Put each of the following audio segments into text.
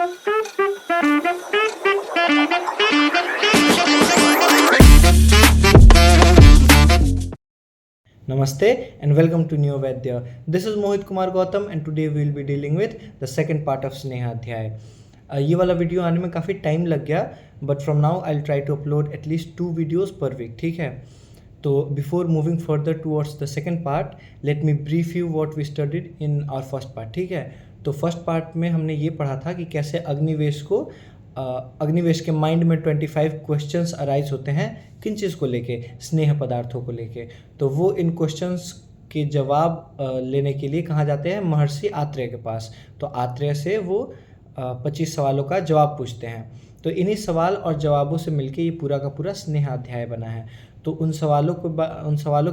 Namaste and welcome to New Vaidya. This is Mohit Kumar Gautam and today we will be dealing with the second part of Sneha Adhyay. ये वाला video आने में काफ़ी time लग गया but from now I will try to upload at least 2 videos per week, ठीक है। तो before moving further towards the second part, let me brief you what we studied in our first part, ठीक है। तो first part में हमने ये पढ़ा था कि कैसे अग्निवेश के माइंड में 25 क्वेश्चंस अराइज होते हैं, किन चीज़ को लेके, स्नेह पदार्थों को लेके। तो वो इन क्वेश्चंस के जवाब लेने के लिए कहाँ जाते हैं, महर्षि आत्रेय के पास। तो आत्रेय से वो 25 सवालों का जवाब पूछते हैं। तो इन्हीं सवाल और जवाबों से मिलके ये पूरा का पूरा स्नेहाध्याय बना है। तो उन सवालों के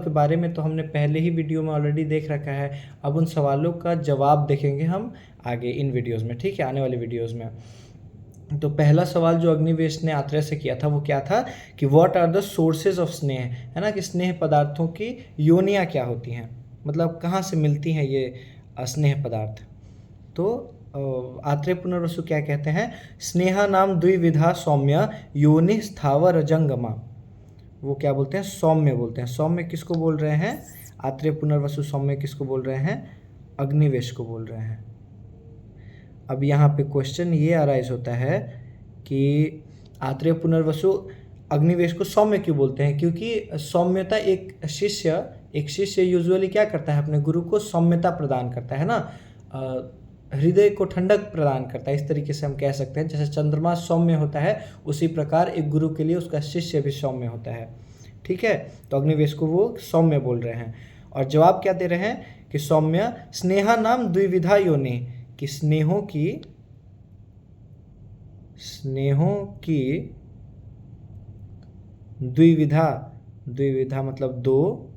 बारे में तो हमने पहले ही वीडियो में ऑलरेडी देख रखा है। अब उन सवालों का जवाब देखेंगे हम आगे इन वीडियोज़ में, ठीक है, आने वाले वीडियोज़ में। तो पहला सवाल जो अग्निवेश ने आत्रेय से किया था वो क्या था कि what are the sources of sneha, है ना, कि स्नेह पदार्थों की योनियाँ क्या होती हैं, मतलब कहाँ से मिलती हैं ये स्नेह पदार्थ। तो आत्रेय पुनर्वसु क्या कहते हैं, स्नेहा नाम द्विविधा सौम्य योनि स्थावर जंगमा। वो क्या बोलते हैं, सौम्य बोलते हैं। सौम्य किसको बोल रहे हैं, आत्रेय पुनर्वसु सौम्य किसको बोल रहे हैं, अग्निवेश को बोल रहे हैं। अब यहाँ पे क्वेश्चन ये अराइज होता है कि आत्रेय पुनर्वसु अग्निवेश को सौम्य क्यों बोलते हैं, क्योंकि सौम्यता एक शिष्य यूजुअली क्या करता है, अपने गुरु को सौम्यता प्रदान करता है ना, हृदय को ठंडक प्रदान करता है। इस तरीके से हम कह सकते हैं, जैसे चंद्रमा सौम्य होता है उसी प्रकार एक गुरु के लिए उसका शिष्य भी सौम्य होता है, ठीक है। तो अग्निवेश को वो सौम्य बोल रहे हैं। और जवाब क्या दे रहे हैं कि सौम्य स्नेहा नाम द्विविधा योनि, कि स्नेहों की द्विविधा मतलब दो,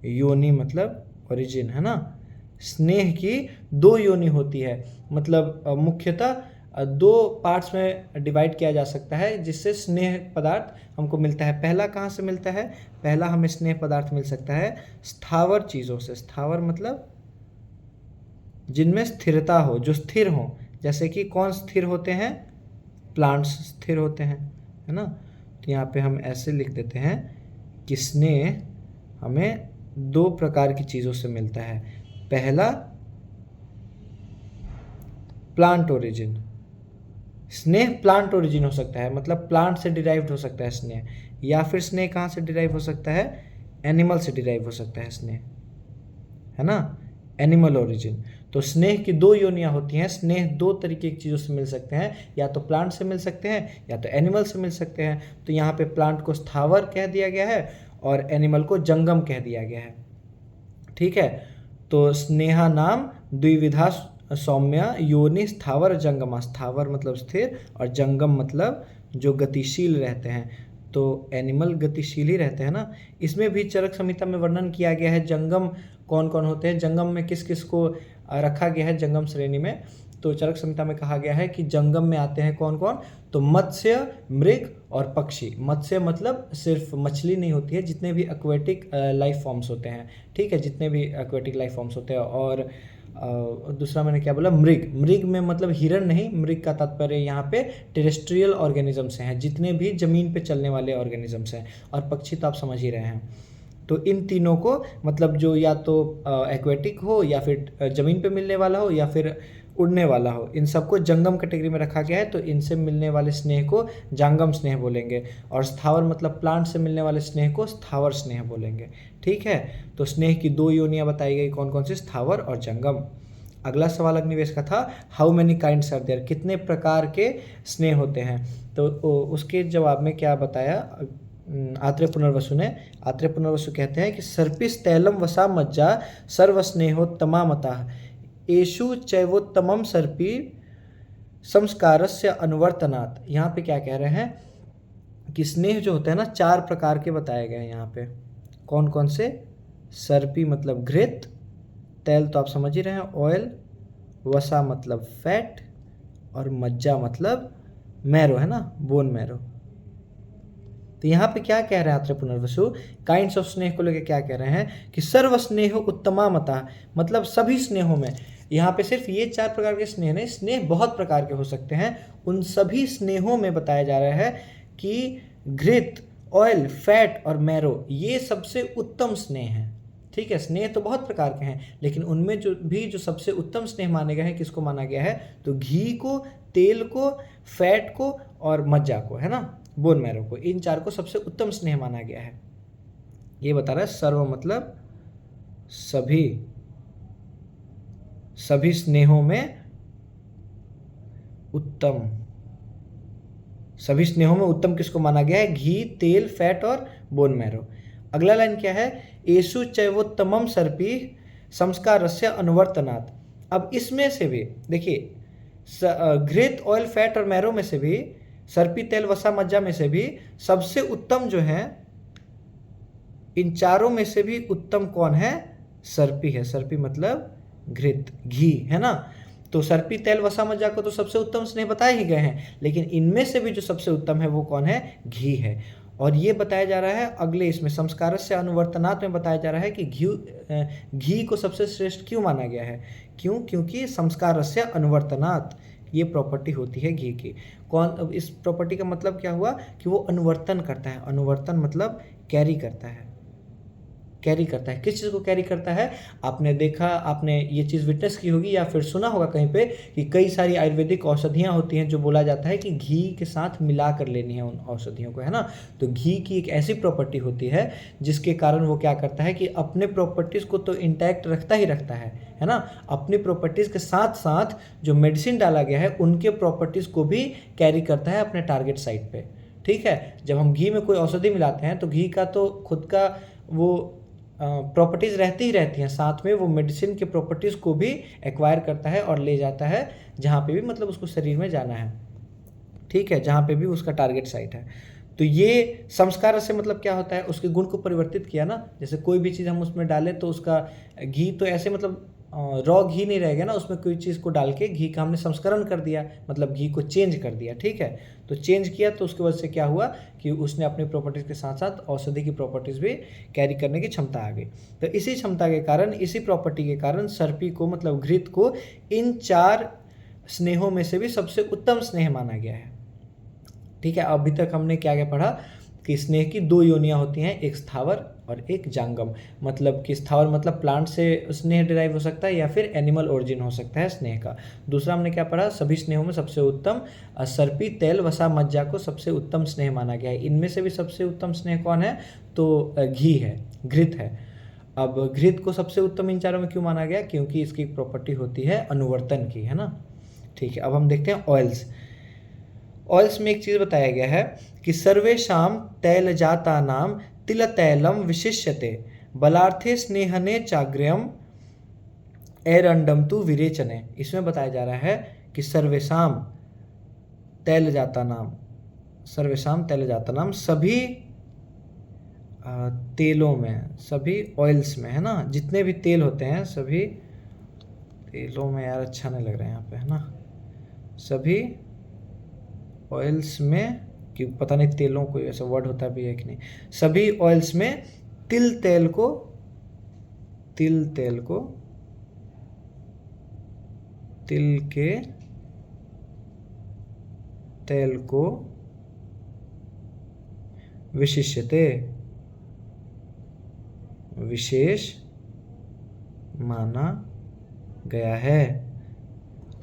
योनि मतलब ओरिजिन, है ना। स्नेह की 2 योनि होती है, मतलब मुख्यतः 2 पार्ट्स में डिवाइड किया जा सकता है जिससे स्नेह पदार्थ हमको मिलता है। पहला कहाँ से मिलता है, पहला हमें स्नेह पदार्थ मिल सकता है स्थावर चीज़ों से। स्थावर मतलब जिनमें स्थिरता हो, जो स्थिर हो। जैसे कि कौन स्थिर होते हैं, प्लांट्स स्थिर होते हैं, है ना। तो यहाँ पे हम ऐसे लिख देते हैं कि स्नेह हमें 2 प्रकार की चीज़ों से मिलता है। पहला प्लांट ओरिजिन, स्नेह प्लांट ओरिजिन हो सकता है, मतलब प्लांट से डिराइव्ड हो सकता है स्नेह, या फिर स्नेह कहाँ से डिराइव हो सकता है, एनिमल से डिराइव हो सकता है स्नेह, है ना, एनिमल ओरिजिन। तो स्नेह की 2 योनियाँ होती हैं। स्नेह 2 तरीके की चीज़ों से मिल सकते हैं, या तो प्लांट से मिल सकते हैं या तो एनिमल से मिल सकते हैं। तो यहाँ पे प्लांट को स्थावर कह दिया गया है और एनिमल को जंगम कह दिया गया है, ठीक है। तो स्नेहा नाम द्विविधा सौम्य योनि स्थावर जंगमा। स्थावर मतलब स्थिर और जंगम मतलब जो गतिशील रहते हैं। तो एनिमल गतिशील ही रहते हैं ना। इसमें भी चरक संहिता में वर्णन किया गया है जंगम कौन कौन होते हैं, जंगम में किस किस को रखा गया है जंगम श्रेणी में। तो चरक संहिता में कहा गया है कि जंगम में आते हैं कौन कौन, तो मत्स्य, मृग और पक्षी। मत्स्य मतलब सिर्फ मछली नहीं होती है, जितने भी एक्वेटिक लाइफ फॉर्म्स होते हैं, ठीक है, जितने भी एक्वेटिक लाइफ फॉर्म्स होते हैं। और दूसरा मैंने क्या बोला, मृग में मतलब हिरण नहीं, मृग का तात्पर्य यहाँ पे टेरेस्ट्रियल ऑर्गेनिजम्स हैं, जितने भी जमीन पे चलने वाले ऑर्गेनिजम्स हैं। और पक्षी तो आप समझ ही रहे हैं। तो इन तीनों को मतलब जो या तो एक्वेटिक हो या फिर ज़मीन पे मिलने वाला हो या फिर उड़ने वाला हो, इन सबको जंगम कैटेगरी में रखा गया है। तो इनसे मिलने वाले स्नेह को जांगम स्नेह बोलेंगे, और स्थावर मतलब प्लांट से मिलने वाले स्नेह को स्थावर स्नेह बोलेंगे, ठीक है। तो स्नेह की 2 योनियाँ बताई गई, कौन कौन सी, स्थावर और जंगम। अगला सवाल अग्निवेश का था, how many kinds are there, कितने प्रकार के स्नेह होते हैं। तो उसके जवाब में क्या बताया आत्रेय पुनर्वसु कहते हैं कि सर्पिस तैलम वसा मज्जा सर्वस्नेहोत्तमा मतः एषु चैवोत्तमम सर्पी संस्कारस्य अनुवर्तनात्। यहाँ पे क्या कह रहे हैं कि स्नेह जो होते हैं ना 4 प्रकार के बताए गए हैं यहाँ पे। कौन कौन से, सर्पी मतलब घृत, तैल तो आप समझ ही रहे हैं ऑयल, वसा मतलब फैट, और मज्जा मतलब मैरो, है ना, बोन मैरो। तो यहाँ पे क्या कह रहे हैं आत्रेय पुनर्वसु, काइंड्स ऑफ स्नेह को लेकर क्या कह रहे हैं कि सर्व स्नेह उत्तमा मता, मतलब सभी स्नेहों में, यहाँ पे सिर्फ ये 4 प्रकार के स्नेह नहीं, स्नेह बहुत प्रकार के हो सकते हैं। उन सभी स्नेहों में बताया जा रहा है कि घृत, ऑयल, फैट और मैरो ये सबसे उत्तम स्नेह हैं। ठीक है, स्नेह तो बहुत प्रकार के हैं, लेकिन उनमें जो सबसे उत्तम स्नेह माने गए हैं, किसको माना गया है? तो घी को, तेल को, फैट को और मज्जा को, है ना, बोन मैरो को, इन 4 को सबसे उत्तम स्नेह माना गया है। ये बता रहा है सर्व मतलब सभी स्नेहों में उत्तम, सभी स्नेहों में उत्तम किसको माना गया है? घी, तेल, फैट और बोन मैरो। अगला लाइन क्या है? एषु चैवोत्तमम सर्पी संस्कारस्य अनुवर्तनात्। अब इसमें से भी देखिए, घृत, ऑयल, फैट और मैरो में से भी, सर्पी, तेल, वसा, मज्जा में से भी सबसे उत्तम जो है, इन चारों में से भी उत्तम कौन है? सर्पी है। सर्पी मतलब घृत, घी, है ना। तो सर्पी, तेल, वसा, मज्जा को तो सबसे उत्तम स्नेह बताए ही गए हैं, लेकिन इनमें से भी जो सबसे उत्तम है वो कौन है? घी है। और ये बताया जा रहा है अगले इसमें संस्कारस्य अनुवर्तनात् में बताया जा रहा है कि घी को सबसे श्रेष्ठ क्यों माना गया है? क्यों? क्योंकि संस्कारस्य अनुवर्तनात् ये प्रॉपर्टी होती है घी की। कौन? इस प्रॉपर्टी का मतलब क्या हुआ कि वो अनुवर्तन करता है। अनुवर्तन मतलब कैरी करता है। कैरी करता है, किस चीज़ को कैरी करता है? आपने देखा, आपने ये चीज़ विटनेस की होगी या फिर सुना होगा कहीं पे कि कई सारी आयुर्वेदिक औषधियाँ होती हैं जो बोला जाता है कि घी के साथ मिला कर लेनी है उन औषधियों को, है ना। तो घी की एक ऐसी प्रॉपर्टी होती है जिसके कारण वो क्या करता है कि अपने प्रॉपर्टीज़ को तो इंटैक्ट रखता ही रखता है ना। अपनी प्रॉपर्टीज़ के साथ साथ जो मेडिसिन डाला गया है उनके प्रॉपर्टीज़ को भी कैरी करता है अपने टारगेट साइट पर। ठीक है, जब हम घी में कोई औषधि मिलाते हैं तो घी का तो खुद का वो प्रॉपर्टीज़ रहती ही रहती हैं, साथ में वो मेडिसिन के प्रॉपर्टीज़ को भी एक्वायर करता है और ले जाता है जहाँ पे भी मतलब उसको शरीर में जाना है। ठीक है, जहाँ पे भी उसका टारगेट साइट है। तो ये संस्कार से मतलब क्या होता है? उसके गुण को परिवर्तित किया ना। जैसे कोई भी चीज़ हम उसमें डालें तो उसका घी तो ऐसे मतलब रॉ घी नहीं रहेगा ना, उसमें कोई चीज़ को डाल के घी का हमने संस्करण कर दिया, मतलब घी को चेंज कर दिया। ठीक है, तो चेंज किया तो उसकी वजह से क्या हुआ कि उसने अपनी प्रॉपर्टीज़ के साथ साथ औषधि की प्रॉपर्टीज़ भी कैरी करने की क्षमता आ गई। तो इसी क्षमता के कारण, इसी प्रॉपर्टी के कारण सर्पी को मतलब घृत को इन 4 स्नेहों में से भी सबसे उत्तम स्नेह माना गया है। ठीक है, अभी तक हमने क्या क्या पढ़ा कि स्नेह की 2 योनियाँ होती हैं, एक स्थावर और एक जांगम। मतलब कि स्थावर मतलब प्लांट से स्नेह डिराइव हो सकता है या फिर एनिमल ओरिजिन हो सकता है स्नेह का। दूसरा हमने क्या पढ़ा? सभी स्नेहों में सबसे उत्तम सर्पी, तेल, वसा, मज्जा को सबसे उत्तम स्नेह माना गया है। इनमें से भी सबसे उत्तम स्नेह कौन है? तो घी है, घृत है। अब घृत को सबसे उत्तम इन चारों में क्यों माना गया? क्योंकि इसकी प्रॉपर्टी होती है अनुवर्तन की, है ना। ठीक है, अब हम देखते हैं ऑयल्स। ऑयल्स में एक चीज़ बताया गया है कि सर्वेषां तैलजातानां तिलतैलं विशिष्यते बलार्थे स्नेहने चाग्र्यम एरंडम तु विरेचने। इसमें बताया जा रहा है कि सर्वेषां तैलजातानां सभी तेलों में, सभी ऑयल्स में, है ना, जितने भी तेल होते हैं सभी तेलों में, यार अच्छा नहीं लग रहा है यहाँ पे, है ना, सभी ऑयल्स में, कि पता नहीं तेलों कोई ऐसा वर्ड होता भी है कि नहीं, सभी ऑयल्स में तिल के तेल को विशिष्यते, विशेष माना गया है।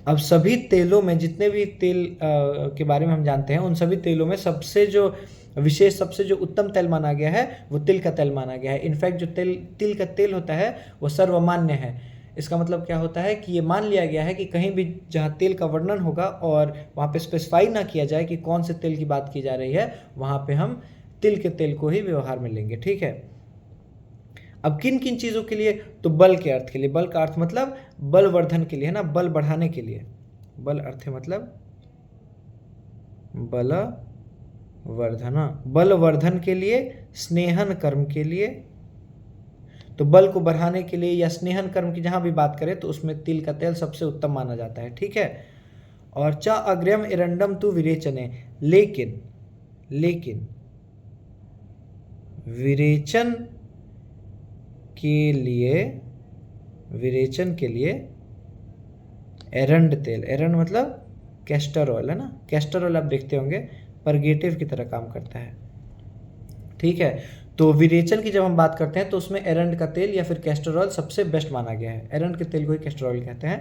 अब सभी तेलों में, जितने भी तेल के बारे में हम जानते हैं, उन सभी तेलों में सबसे जो विशेष, सबसे जो उत्तम तेल माना गया है वो तिल का तेल माना गया है। इनफैक्ट जो तिल का तेल होता है वो सर्वमान्य है। इसका मतलब क्या होता है कि ये मान लिया गया है कि कहीं भी जहाँ तेल का वर्णन होगा और वहाँ पे स्पेसिफाई ना किया जाए कि कौन से तेल की बात की जा रही है, वहाँ पे हम तिल के तेल को ही व्यवहार में लेंगे। ठीक है, अब किन किन चीज़ों के लिए? तो बल के अर्थ के लिए। बल का अर्थ मतलब बलवर्धन के लिए, है ना, बल बढ़ाने के लिए। बल अर्थ है मतलब बलवर्धन के लिए, स्नेहन कर्म के लिए। तो बल को बढ़ाने के लिए या स्नेहन कर्म की जहां भी बात करें तो उसमें तिल का तेल सबसे उत्तम माना जाता है। ठीक है, और च अग्र्यम एरंडम तु विरेचने, लेकिन विरेचन के लिए एरंड तेल, एरंड मतलब कैस्टर ऑयल है ना, कैस्टर ऑयल आप देखते होंगे परगेटिव की तरह काम करता है। ठीक है, तो विरेचन की जब हम बात करते हैं तो उसमें एरंड का तेल या फिर कैस्टर ऑयल सबसे बेस्ट माना गया है। एरंड के तेल को ही कैस्टर ऑयल कहते हैं।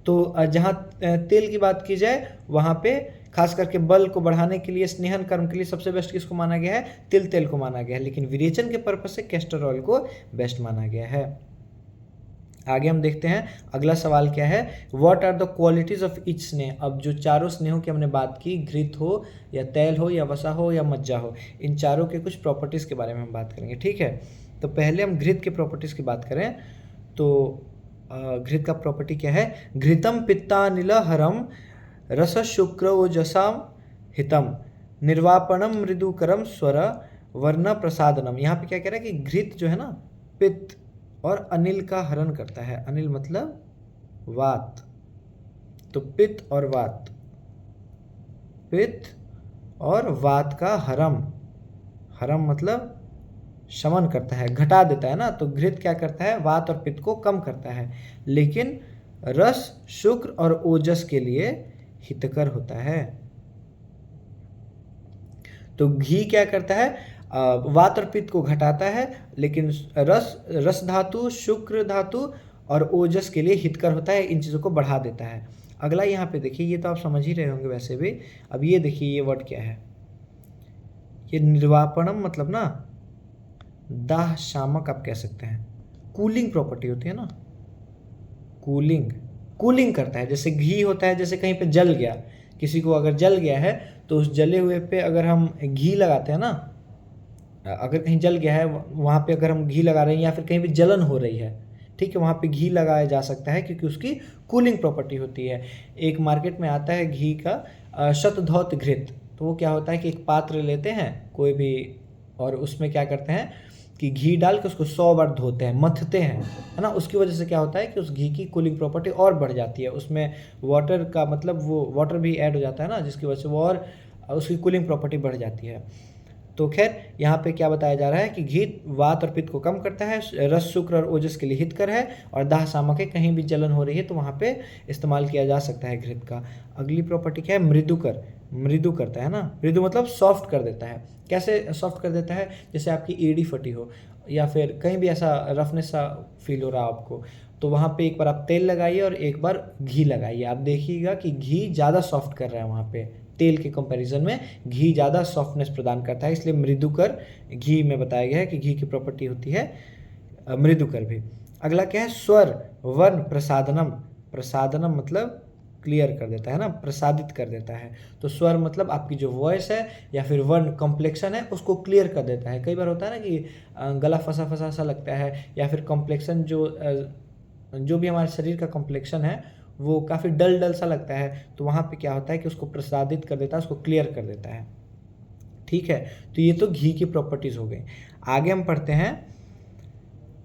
तो जहाँ तेल की बात की जाए वहाँ पे खास करके बल को बढ़ाने के लिए, स्नेहन कर्म के लिए सबसे बेस्ट किसको माना गया है? तिल तेल को माना गया है। लेकिन विरेचन के पर्पज से कैस्टर ऑयल को बेस्ट माना गया है। आगे हम देखते हैं अगला सवाल क्या है, what are the qualities of each sneha. अब जो चारों स्नेहों की हमने बात की, घृत हो या तेल हो या वसा हो या मज्जा हो, इन चारों के कुछ प्रॉपर्टीज़ के बारे में हम बात करेंगे। ठीक है, तो पहले हम घृत के प्रॉपर्टीज़ की बात करें तो घृत का प्रॉपर्टी क्या है, घृतम पित्तानिल हरम रस शुक्र ओजसाम हितम निर्वापणम मृदुकरम स्वर वर्ण प्रसादनम। यहाँ पे क्या कह रहा है कि घृत जो है ना पित्त और अनिल का हरण करता है। अनिल मतलब वात, तो पित्त और वात, पित्त और वात का हरम, हरम मतलब शमन करता है, घटा देता है ना। तो घृत क्या करता है, वात और पित्त को कम करता है, लेकिन रस शुक्र और ओजस के लिए हितकर होता है। तो घी क्या करता है, वात और पित्त को घटाता है, लेकिन रस धातु, शुक्र धातु और ओजस के लिए हितकर होता है, इन चीज़ों को बढ़ा देता है। अगला यहाँ पे देखिए, ये तो आप समझ ही रहे होंगे वैसे भी। अब ये देखिए ये वर्ड क्या है, ये निर्वापणम मतलब ना दाह शामक आप कह सकते हैं। कूलिंग प्रॉपर्टी होती है ना, कूलिंग, कूलिंग करता है। जैसे घी होता है, जैसे कहीं पे जल गया, किसी को अगर जल गया है तो उस जले हुए पे अगर हम घी लगाते हैं ना, अगर कहीं जल गया है वहाँ पे अगर हम घी लगा रहे हैं या फिर कहीं भी जलन हो रही है, ठीक है, वहाँ पे घी लगाया जा सकता है क्योंकि उसकी कूलिंग प्रॉपर्टी होती है। एक मार्केट में आता है घी का शतधौत घृत। तो वो क्या होता है कि एक पात्र लेते हैं कोई भी, और उसमें क्या करते हैं कि घी डाल के उसको 100 बार धोते हैं, मथते हैं, है ना। उसकी वजह से क्या होता है कि उस घी की कूलिंग प्रॉपर्टी और बढ़ जाती है, उसमें वाटर का मतलब वो वाटर भी ऐड हो जाता है ना, जिसकी वजह से वो और उसकी कूलिंग प्रॉपर्टी बढ़ जाती है। तो खैर यहाँ पे क्या बताया जा रहा है कि घी वात और पित्त को कम करता है, रस शुक्र और ओजस के लिए हितकर है, और दाह शामक है, कहीं भी जलन हो रही है तो वहाँ पे इस्तेमाल किया जा सकता है घृत का। अगली प्रॉपर्टी क्या है, मृदुकर, मृदु करता है ना। मृदु मतलब सॉफ्ट कर देता है। कैसे सॉफ्ट कर देता है, जैसे आपकी एड़ी फटी हो या फिर कहीं भी ऐसा रफनेस सा फील हो रहा है आपको, तो वहाँ पे एक बार आप तेल लगाइए और एक बार घी लगाइए, आप देखिएगा कि घी ज़्यादा सॉफ्ट कर रहा है। वहाँ पे तेल के कंपैरिजन में घी ज़्यादा सॉफ्टनेस प्रदान करता है, इसलिए मृदुकर घी में बताया गया है कि घी की प्रॉपर्टी होती है मृदुकर भी। अगला क्या है, स्वर वर्ण प्रसादनम। प्रसादनम मतलब क्लियर कर देता है ना, प्रसादित कर देता है। तो स्वर मतलब आपकी जो वॉइस है या फिर वर्ण कॉम्प्लेक्शन है उसको क्लियर कर देता है। कई बार होता है ना कि गला फंसा फंसा सा लगता है, या फिर कॉम्प्लेक्शन जो भी हमारे शरीर का कॉम्प्लेक्शन है वो काफ़ी डल डल सा लगता है, तो वहाँ पे क्या होता है कि उसको प्रसादित कर देता है, उसको क्लियर कर देता है। ठीक है, तो ये तो घी की प्रॉपर्टीज़ हो गई। आगे हम पढ़ते हैं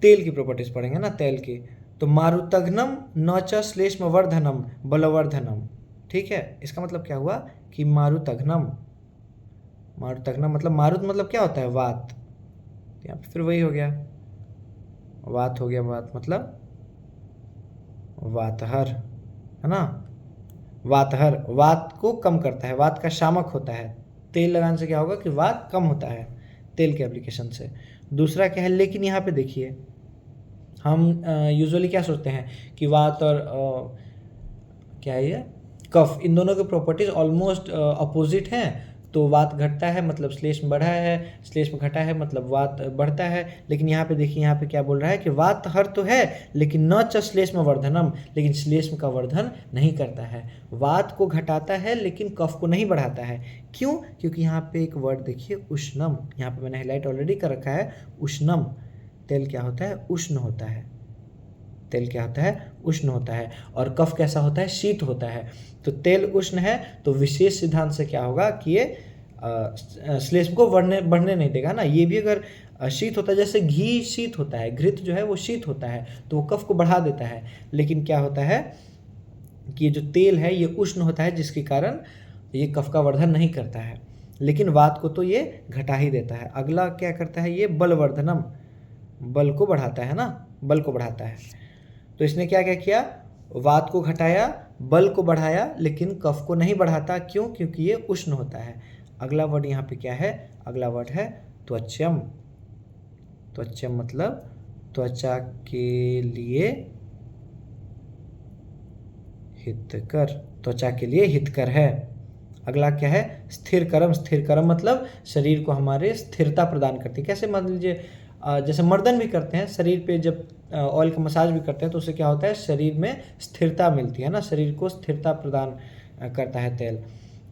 तेल की प्रॉपर्टीज़ पढ़ेंगे ना, तेल की। तो मारुतघ्नम न च श्लेष्म वर्धनम बलवर्धनम। ठीक है, इसका मतलब क्या हुआ कि मारुतघ्नम, मारुतघ्नम मतलब मारुत मतलब क्या होता है, वात। यहाँ पे फिर वही हो गया, वात हो गया, वात मतलब वातहर, है ना। वातहर वात को कम करता है, वात का शामक होता है। तेल लगाने से क्या होगा कि वात कम होता है तेल के एप्लीकेशन से। दूसरा क्या है, लेकिन यहाँ पे देखिए हम यूजुअली क्या सोचते हैं कि वात और क्या है ये कफ, इन दोनों की प्रॉपर्टीज ऑलमोस्ट अपोजिट हैं। तो वात घटता है मतलब श्लेष्म बढ़ा है, श्लेष्म घटा है मतलब वात बढ़ता है। लेकिन यहाँ पे देखिए, यहाँ पे क्या बोल रहा है कि वात हर तो है लेकिन न च श्लेष्म वर्धनम, लेकिन श्लेष्म का वर्धन नहीं करता है। वात को घटाता है लेकिन कफ को नहीं बढ़ाता है। क्यों? क्योंकि यहाँ पे एक वर्ड देखिए उष्णम, यहाँ पे मैंने हाईलाइट ऑलरेडी कर रखा है, उष्णम। तेल क्या होता है, उष्ण होता है। तेल क्या होता है, उष्ण होता है। और कफ कैसा होता है, शीत होता है। तो तेल उष्ण है तो विशेष सिद्धांत से क्या होगा कि ये श्लेष्म को बढ़ने नहीं देगा ना। ये भी अगर शीत होता है, जैसे घी शीत होता है, घृत जो है वो शीत होता है तो वो कफ को बढ़ा देता है। लेकिन क्या होता है कि ये जो तेल है ये उष्ण होता है, जिसके कारण ये कफ का वर्धन नहीं करता है, लेकिन वात को तो ये घटा ही देता है। अगला क्या करता है, ये बलवर्धनम, बल को बढ़ाता है ना, बल को बढ़ाता है। तो इसने क्या क्या किया, वात को घटाया, बल को बढ़ाया, लेकिन कफ को नहीं बढ़ाता। क्यों? क्योंकि ये उष्ण होता है। अगला वर्ड यहाँ पे क्या है? अगला वर्ड है त्वचम। त्वचम मतलब त्वचा के लिए हितकर, त्वचा के लिए हितकर है। अगला क्या है? स्थिरकरम। स्थिरकरम मतलब शरीर को हमारे स्थिरता प्रदान करती है। कैसे? मान लीजिए जैसे मर्दन भी करते हैं, शरीर पे जब ऑयल का मसाज भी करते हैं तो उससे क्या होता है? शरीर में स्थिरता मिलती है ना, शरीर को स्थिरता प्रदान करता है तेल।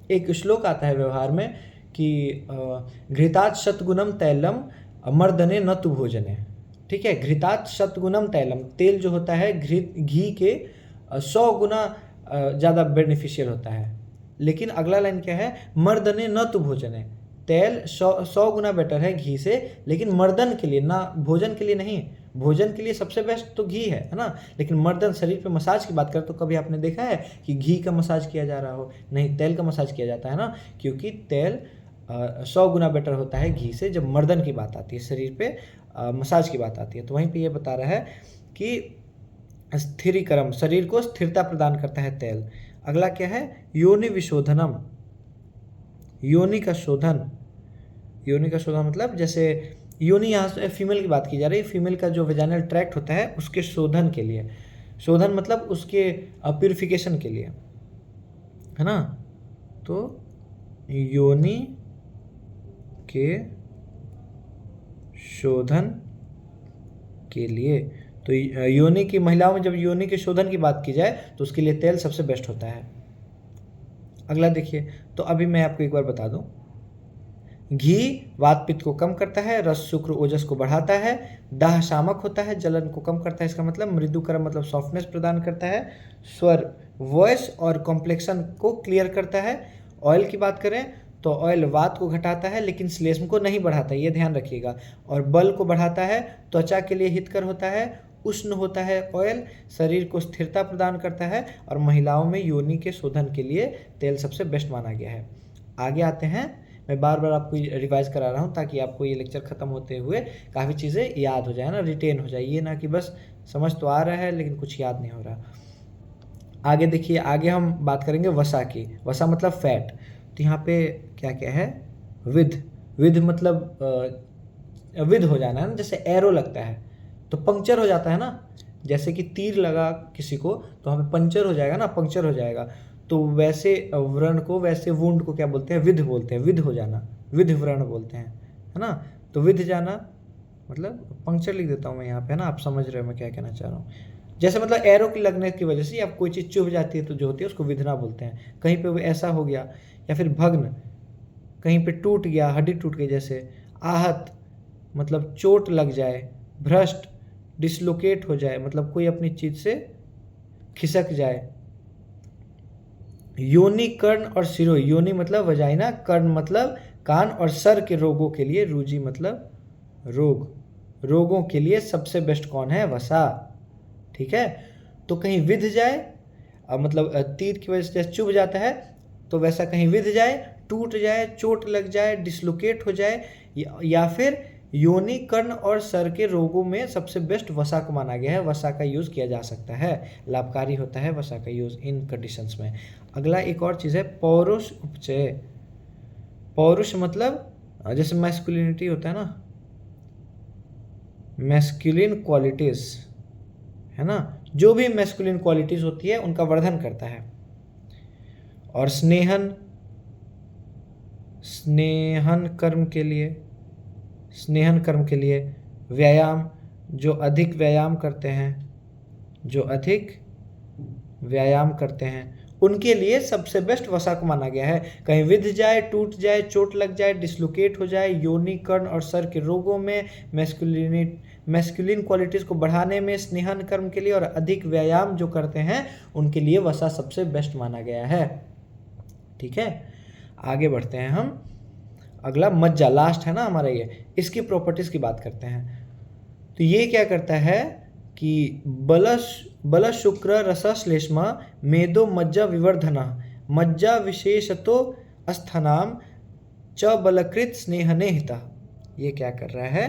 एक श्लोक आता है व्यवहार में कि घृतात् शतगुणम तैलम मर्दने न तु भोजने। ठीक है, घृतात् शतगुणम तैलम, तेल जो होता है घी के 100 गुना ज़्यादा बेनिफिशियल होता है। लेकिन अगला लाइन क्या है? मर्दने न तु भोजने, तेल 100 गुना बेटर है घी से, लेकिन मर्दन के लिए, ना भोजन के लिए नहीं। भोजन के लिए सबसे बेस्ट तो घी है ना, लेकिन मर्दन शरीर पे मसाज की बात करें तो कभी आपने देखा है कि घी का मसाज किया जा रहा हो? नहीं, तेल का मसाज किया जाता है ना, क्योंकि तेल 100 गुना बेटर होता है घी से जब मर्दन की बात आती है, शरीर पे मसाज की बात आती है। तो वहीं पे ये बता रहा है कि स्थिरीकरम, शरीर को स्थिरता प्रदान करता है तेल। अगला क्या है? योनि विशोधनम। योनि का शोधन। योनि का शोधन मतलब जैसे योनि, यहाँ से फीमेल की बात की जा रही है, फीमेल का जो वेजाइनल ट्रैक्ट होता है उसके शोधन के लिए। शोधन मतलब उसके प्यूरिफिकेशन के लिए, है ना। तो योनि के शोधन के लिए, तो योनि की महिलाओं में जब योनि के शोधन की बात की जाए तो उसके लिए तेल सबसे बेस्ट होता है। अगला देखिए, तो अभी मैं आपको एक बार बता दूं, घी वात पित्त को कम करता है, रस शुक्र ओजस को बढ़ाता है, दाह शामक होता है, जलन को कम करता है। इसका मतलब मृदुकरम मतलब सॉफ्टनेस प्रदान करता है, स्वर वॉइस और कॉम्प्लेक्शन को क्लियर करता है। ऑयल की बात करें तो ऑयल वात को घटाता है लेकिन श्लेष्म को नहीं बढ़ाता, ये ध्यान रखिएगा। और बल को बढ़ाता है, त्वचा के लिए हितकर होता है, उष्ण होता है ऑयल, शरीर को स्थिरता प्रदान करता है, और महिलाओं में योनि के शोधन के लिए तेल सबसे बेस्ट माना गया है। आगे आते हैं, मैं बार बार आपको रिवाइज करा रहा हूँ ताकि आपको ये लेक्चर खत्म होते हुए काफ़ी चीज़ें याद हो जाए ना, रिटेन हो जाए, ये ना कि बस समझ तो आ रहा है लेकिन कुछ याद नहीं हो रहा। आगे देखिए, आगे हम बात करेंगे वसा की। वसा मतलब फैट। तो यहाँ पे क्या क्या है? विध। विध मतलब विध हो जाना है ना, जैसे एरो लगता है तो पंक्चर हो जाता है ना, जैसे कि तीर लगा किसी को तो हमें पंक्चर हो जाएगा ना, पंक्चर हो जाएगा। तो वैसे व्रण को, वैसे वुंड को क्या बोलते हैं? विध बोलते हैं। विध हो जाना, विध व्रण बोलते हैं, है ना। तो विध जाना मतलब, पंक्चर लिख देता हूँ मैं यहाँ पे, है ना, आप समझ रहे हो मैं क्या कहना चाह रहा हूँ। जैसे मतलब एरो की लगने की वजह से आप कोई चीज़ चुभ जाती है तो जो होती है उसको विधना बोलते हैं। कहीं पे वो ऐसा हो गया, या फिर भग्न, कहीं पे टूट गया, हड्डी टूट गई। जैसे आहत मतलब चोट लग जाए, भ्रष्ट डिसलोकेट हो जाए मतलब कोई अपनी चीज़ से खिसक जाए। योनि कर्ण और शिरो, योनि मतलब वजाइना, कर्ण मतलब कान, और सर के रोगों के लिए, रुजि मतलब रोग, रोगों के लिए सबसे बेस्ट कौन है? वसा। ठीक है, तो कहीं विध जाए, मतलब तीर की वजह से जैसे चुभ जाता है तो वैसा कहीं विध जाए, टूट जाए, चोट लग जाए, डिसलोकेट हो जाए, या फिर योनि कर्ण और सर के रोगों में सबसे बेस्ट वसा को माना गया है। वसा का यूज़ किया जा सकता है, लाभकारी होता है वसा का यूज़ इन कंडीशंस में। अगला एक और चीज़ है पौरुष उपचय। पौरुष मतलब जैसे मैस्कुलिनिटी होता है ना, मैस्कुलिन क्वालिटीज़, है ना, जो भी मैस्कुलिन क्वालिटीज़ होती है उनका वर्धन करता है। और स्नेहन, स्नेहन कर्म के लिए, स्नेहन कर्म के लिए व्यायाम, जो अधिक व्यायाम करते हैं, जो अधिक व्यायाम करते हैं उनके लिए सबसे बेस्ट वसा को माना गया है। कहीं विध जाए, टूट जाए, चोट लग जाए, डिसलोकेट हो जाए, योनि कर्ण और सर के रोगों में, मैस्कुलिन क्वालिटीज़ को बढ़ाने में, स्नेहन कर्म के लिए, और अधिक व्यायाम जो करते हैं उनके लिए वसा सबसे बेस्ट माना गया है। ठीक है, आगे बढ़ते हैं हम। अगला मज्जा, लास्ट है ना हमारा ये, इसकी प्रॉपर्टीज़ की बात करते हैं। तो ये क्या करता है कि बल शुक्र रस श्लेष्मा मेदो मज्जा विवर्धना, मज्जा विशेषतो अस्थनाम च बलकृत स्नेहने हिता। ये क्या कर रहा है?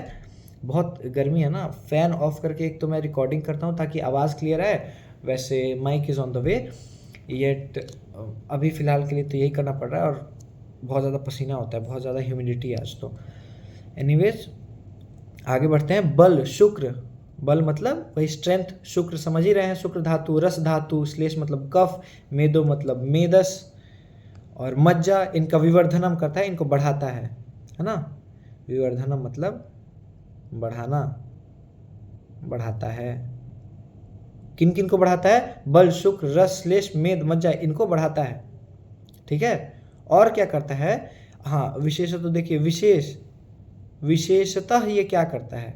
बहुत गर्मी है ना, फ़ैन ऑफ करके एक तो मैं रिकॉर्डिंग करता हूँ ताकि आवाज़ क्लियर आए, वैसे mic is on the way, yet अभी फ़िलहाल के लिए तो यही करना पड़ रहा है, और बहुत ज़्यादा पसीना होता है, बहुत ज़्यादा ह्यूमिडिटी है आज तो। एनीवेज आगे बढ़ते हैं। बल, शुक्र, बल मतलब वही स्ट्रेंथ, शुक्र समझ ही रहे हैं, शुक्र धातु, रस धातु, श्लेष मतलब कफ, मेदो मतलब मेदस, और मज्जा इनका विवर्धनम करता है, इनको बढ़ाता है ना। विवर्धनम मतलब बढ़ाना, बढ़ाता है। किन किन को बढ़ाता है? बल, शुक्र, रस, श्लेष, मेद, मज्जा, इनको बढ़ाता है। ठीक है। और क्या करता है? हाँ, विशेषतः तो देखिए, विशेषतः ये क्या करता है,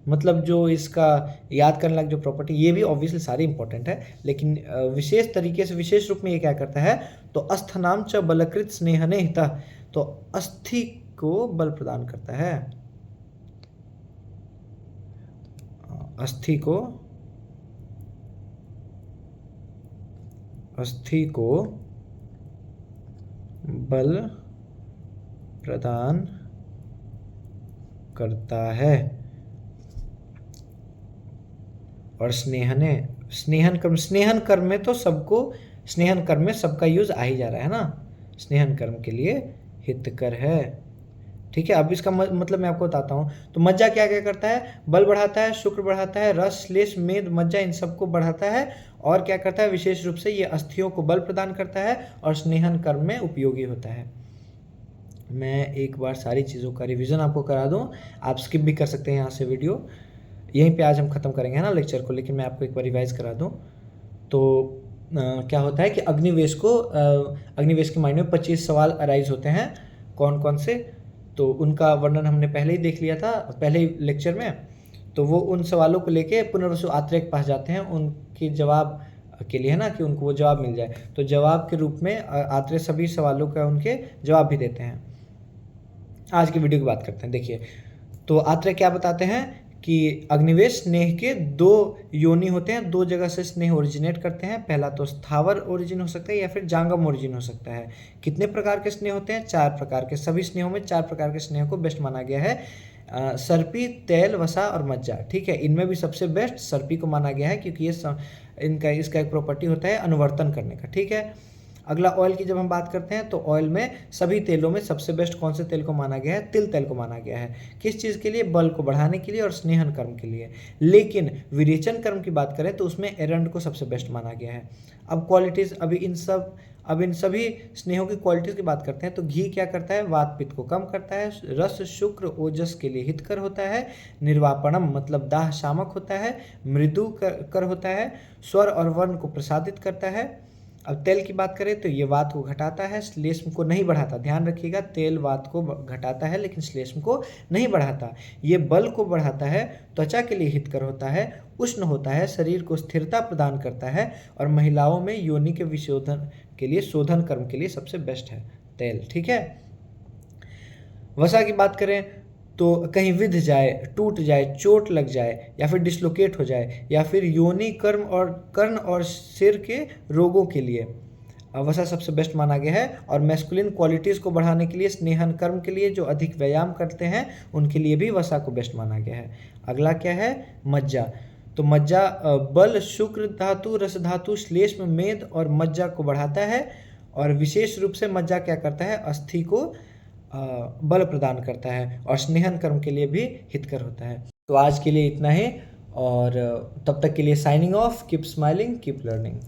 मतलब जो इसका याद करने लायक जो प्रॉपर्टी, ये भी ऑब्वियसली सारी इंपॉर्टेंट है, लेकिन विशेष तरीके से, विशेष रूप में ये क्या करता है, तो अस्थनाम च बलकृत स्नेहने हितः, तो अस्थि को बल प्रदान करता है, अस्थि को बल प्रदान करता है। और स्नेहन कर्म में तो सबको, स्नेहन कर्म में सबका यूज आ ही जा रहा है ना, स्नेहन कर्म के लिए हितकर है। ठीक है। अब इसका मतलब मैं आपको बताता हूँ। तो मज्जा क्या क्या करता है? बल बढ़ाता है, शुक्र बढ़ाता है, रस, श्लेष, मेद, मज्जा इन सबको बढ़ाता है। और क्या करता है? विशेष रूप से ये अस्थियों को बल प्रदान करता है और स्नेहन कर्म में उपयोगी होता है। मैं एक बार सारी चीज़ों का रिवीजन आपको करा दूं, आप स्किप भी कर सकते हैं यहाँ से वीडियो, यहीं पे आज हम ख़त्म करेंगे ना लेक्चर को, लेकिन मैं आपको एक बार रिवाइज करा दूं। तो क्या होता है कि अग्निवेश के माइंड में 25 सवाल अराइज होते हैं। कौन कौन से? तो उनका वर्णन हमने पहले ही देख लिया था, पहले ही लेक्चर में। तो वो उन सवालों को लेके पुनर्वसु आत्रेय के पास जाते हैं उनके जवाब के लिए, है ना, कि उनको वो जवाब मिल जाए। तो जवाब के रूप में आत्रेय सभी सवालों का उनके जवाब भी देते हैं। आज की वीडियो की बात करते हैं। देखिए, तो आत्रेय क्या बताते हैं कि अग्निवेश स्नेह के दो योनि होते हैं, दो जगह से स्नेह ओरिजिनेट करते हैं। पहला तो स्थावर ओरिजिन हो सकता है या फिर जांगम ओरिजिन हो सकता है। कितने प्रकार के स्नेह होते हैं? 4 प्रकार के। सभी स्नेहों में 4 प्रकार के स्नेह को बेस्ट माना गया है, सर्पी, तेल, वसा और मज्जा। ठीक है। इनमें भी सबसे बेस्ट सर्पी को माना गया है, क्योंकि ये इसका एक प्रॉपर्टी होता है अनुवर्तन करने का। ठीक है। अगला ऑयल की जब हम बात करते हैं, तो ऑयल में सभी तेलों में सबसे बेस्ट कौन से तेल को माना गया है? तिल तेल को माना गया है। किस चीज़ के लिए? बल को बढ़ाने के लिए और स्नेहन कर्म के लिए। लेकिन विरेचन कर्म की बात करें तो उसमें एरंड को सबसे बेस्ट माना गया है। अब क्वालिटीज़, अब इन सभी स्नेहों की क्वालिटीज़ की बात करते हैं। तो घी क्या करता है? वात पित्त को कम करता है। रस, शुक्र, ओजस के लिए हितकर होता है। निर्वापणम मतलब दाह शामक होता है। मृदु कर होता है। स्वर और वर्ण को प्रसादित करता है। अब तेल की बात करें तो ये वात को घटाता है, श्लेष्म को नहीं बढ़ाता। ध्यान रखिएगा, तेल वात को घटाता है लेकिन श्लेष्म को नहीं बढ़ाता। ये बल को बढ़ाता है, त्वचा के लिए हितकर होता है, उष्ण होता है, शरीर को स्थिरता प्रदान करता है, और महिलाओं में योनि के विशोधन के लिए, शोधन कर्म के लिए सबसे बेस्ट है तेल। ठीक है। वसा की बात करें तो कहीं विध जाए, टूट जाए, चोट लग जाए, या फिर डिसलोकेट हो जाए, या फिर योनि कर्ण और सिर के रोगों के लिए वसा सबसे बेस्ट माना गया है। और मैस्कुलिन क्वालिटीज़ को बढ़ाने के लिए, स्नेहन कर्म के लिए, जो अधिक व्यायाम करते हैं उनके लिए भी वसा को बेस्ट माना गया है। अगला क्या है? मज्जा। तो मज्जा बल, शुक्र धातु, रस धातु, श्लेष्म, मेद और मज्जा को बढ़ाता है। और विशेष रूप से मज्जा क्या करता है? अस्थि को बल प्रदान करता है और स्नेहन कर्म के लिए भी हितकर होता है। तो आज के लिए इतना ही, और तब तक के लिए signing off. Keep smiling, keep learning.